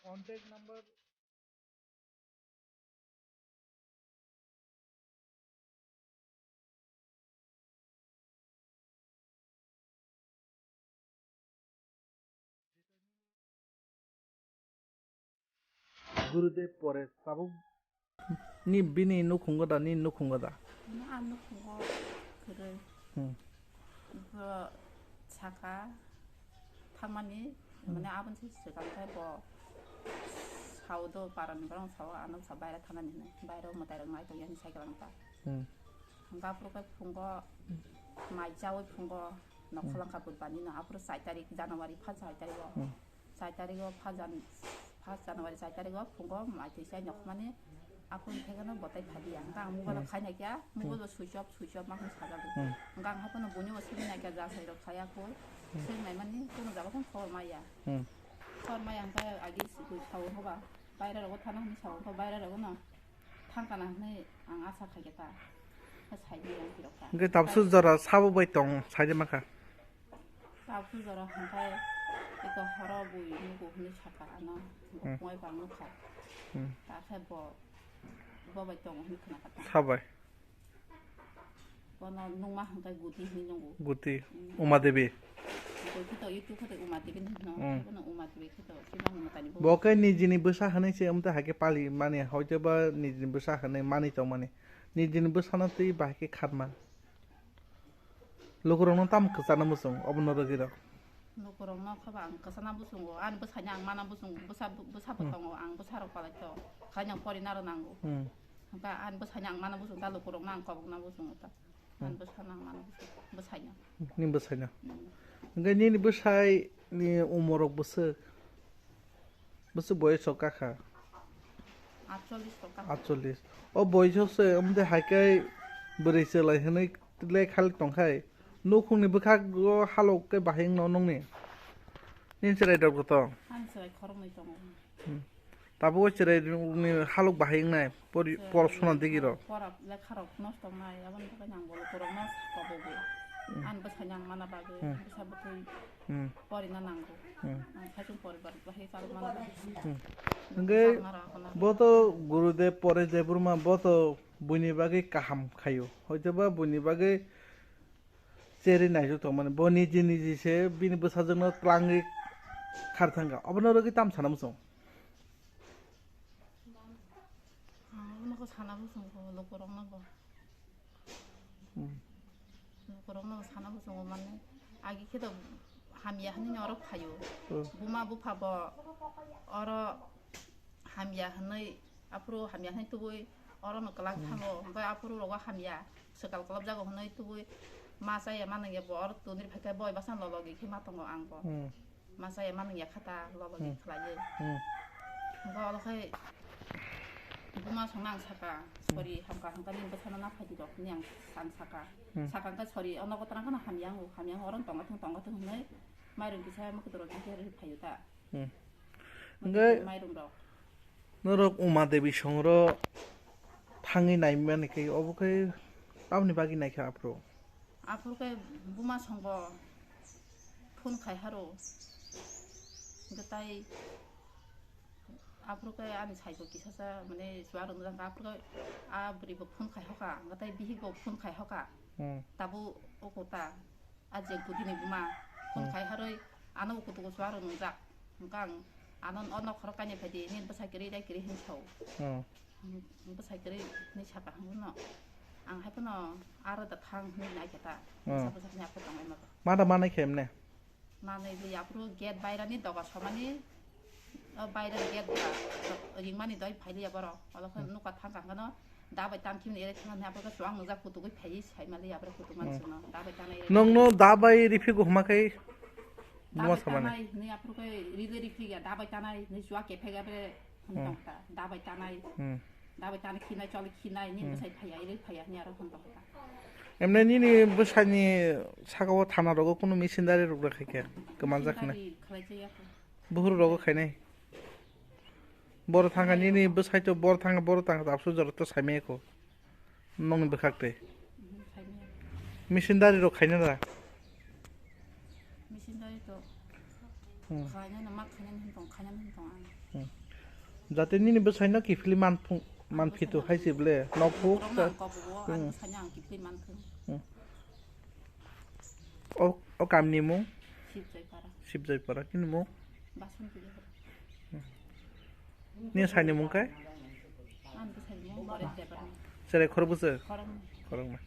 Contact number Gurudev pore sabu ni bini no khungoda ni no khungoda 안 놓고 그를 그 차가 타만이 mana 아버지 시간에 뭐 사우도 바라는 거랑 사우 안 하고 바이라 타만이 바이라 뭐 다른 말 또 연이 사기랑 다 한가 앞으로 fungo mai jawo fungo no kholang kabut bani no 앞으로 4 tarik January 8 tarik 4 tarik 8 January 4 tarik fungo mai tisa nyok mani 앞으로 퇴근은 못해 받이야. 그러니까 아무거나 가냐기야. 뭐도 수시업 막 사자고. 그러니까 하고는 뭐냐고 소리나게 자서 이렇게 가야고. 소리나면이 또는 자고는 거마야. 거마야 그러니까 아기 쓰고 사오 해봐. 바이라고 타는 한 사오. 그 바이라고는 탄가나 네 아사하겠다. 그 사이비랑 이렇게. 그 답수저라 사부의 동 사이드마카. 답수저라 한가에 이거 하러 보이는 거 흔히 찾아 안 와. 공에 방을 가. 다 해보. Sabai. Kono nungmah hangkai guti ni nunggu. Guti. Uma Devi. Kita itu kata Uma Devi no. Kono Uma Devi kita sinang matani. Bokai nijini besar hanai se amta hake pali mane hoiba nijini besar hanai mani to mane. Nijini besar nanti bahake kharman. Lokurong tam kesana musung obnoro gira. Lokurong no khaba ang kesana busung an besanya ang mana busung besar potong ang besar pala to. Kanyang pori naro nanggo. Kaya an besanya ang mana busung talo kurong nang kobok na busung ta. An besanya ang mana busung besanya. Ni besanya. Enggak ni besai ni umurok besar. Besar boy sokaka. 48. Oh boy se amde hakai berise lai hanai le khal tongkai. Nukung ni bekak go halok ke bahing nonong ni. Ni cerai dok to. An cerai korong ni tong. Tabu cerai ni halok bahing nai por suna digiro. Porap le kharok nosto mai aban ka nyang bolo korong mas pabogo. An besanyang mana bage bisa betul. Pori na nanggo. An khajung pori bar bahi sal mana. Ngai boto Gurudev pore Deburma boto buni bage kaham khayo. Hoiba buni bage Ceri naik tu mana, boni jenis je, bini besar jengno pelangi kartanga. Apa noro kita am sana musong? Nak sana musong, lokorong nak. Lokorong nak sana musong mana? Agi kita hamia hani orang kayu. Buma bupa bo, orang hamia hani, apro hamia hani tu boy, orang nak kelang thango, boy apro loga hamia, sekal kelab jago hani tu boy. Masa ya mana ya bor tu ni pakai boy basan lologi kima tongo angbo. Masa ya mana ya kata lologi kelaje. Kalau kai buma sonang saka, sorry hamka ni besan na padi dok ni yang san saka. Saka kan sorry, ono ko terang kan hamyang orang tonga tung ni, mairung kisah mak terus kiri payuta. Enggak. Mairung dok. Norok Uma Devi songro tangi naik mana kai, obo kai, apa ni bagi naik apro? 앞으로 그 무마 선거 폰 가이하로 그다이 앞으로 그 안에 사이고 기사사 뭐네 좋아하는 거 앞으로 아 그리고 폰 가이하가 그다이 비히고 폰 가이하가 다부 오고다 아직 부디니 무마 폰 가이하로 안 오고 두고 좋아하는 자 그러니까 안은 언어 걸어가니 배디 닌 버사끼리 대끼리 행쳐 버사끼리 니 차가 한구나 ang hai pano ara da thang ni na kita sabu saknya apa tong ma Mana mana kem ne? Mana li apro get baira ni doga samani baira get da ring mani doi phaili ya baro ala khan nu ka thang ka no da bai tam kim ni ere thang na apro ka swang nuja kutu goi phai sai mali apro kutu man suno da bai tan ere Nong no da bai rifi go hma kai Buma samane ni apro ka ri rifi ya da bai tan ai ni jwa ke phega bre da bai tan ai da bai tan khina chol khina ni sai phaya ni aro khon ta Emne ni besani sakawo thana rogo kono misindari rog rakhe ke keman jakne buhur rogo khainai bor thanga ni besai to bor thanga tapsu jor to saime ko nong bekhakte misindari rog khaina da misindari to 가냐는 막 가냐는 행동 안. जाहाथे निनिबो साइना किफिलि मान फितो हाइसिबले नखौ 그러면 안 거보고 안 사냥 깊이만 큰. ओ कामनि मुं 집저이 봐라. शिबजयपारा किनि मुं 마선 주게. नि साइनि मुंखाय 안도 살고 머리 대봐. जेरै खरबुसो 걸음. खरंमा